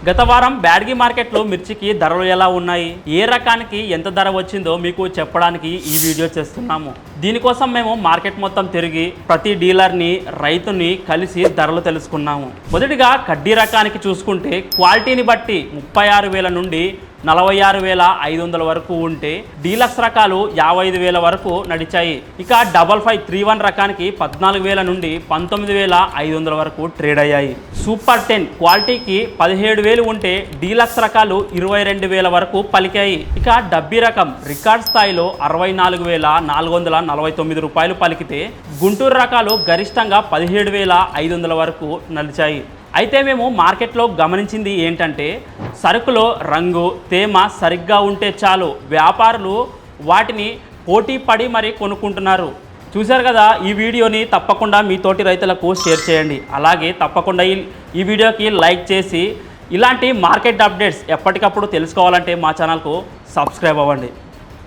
గత వారం బ్యాడ్గి మార్కెట్లో మిర్చికి ధరలు ఎలా ఉన్నాయి, ఏ రకానికి ఎంత ధర వచ్చిందో మీకు చెప్పడానికి ఈ వీడియో చేస్తున్నాము. దీనికోసం మేము మార్కెట్ మొత్తం తిరిగి ప్రతి డీలర్ని, రైతుని కలిసి ధరలు తెలుసుకున్నాము. మొదటిగా కడ్డీ రకానికి చూసుకుంటే క్వాలిటీని బట్టి 36,000 నుండి 46,500 వరకు ఉంటే డీలక్స్ రకాలు 55,000 వరకు నడిచాయి. ఇక 5531 రకానికి 14,000 నుండి 19,500 వరకు ట్రేడ్ అయ్యాయి. సూపర్ 10 క్వాలిటీకి 17,000 ఉంటే డీలక్స్ రకాలు 22,000 వరకు పలికాయి. ఇక డబ్బీ రకం రికార్డ్ స్థాయిలో 64,449 రూపాయలు పలికితే గుంటూరు రకాలు గరిష్టంగా 17,500 వరకు నడిచాయి. అయితే మేము మార్కెట్లో గమనించింది ఏంటంటే సరుకులో రంగు, తేమ సరిగ్గా ఉంటే చాలు వ్యాపారులు వాటిని పోటీ పడి మరీ కొనుక్కుంటున్నారు. చూశారు కదా, ఈ వీడియోని తప్పకుండా మీ తోటి రైతులకు షేర్ చేయండి. అలాగే తప్పకుండా ఈ వీడియోకి లైక్ చేసి ఇలాంటి మార్కెట్ అప్డేట్స్ ఎప్పటికప్పుడు తెలుసుకోవాలంటే మా ఛానల్కు సబ్స్క్రైబ్ అవ్వండి.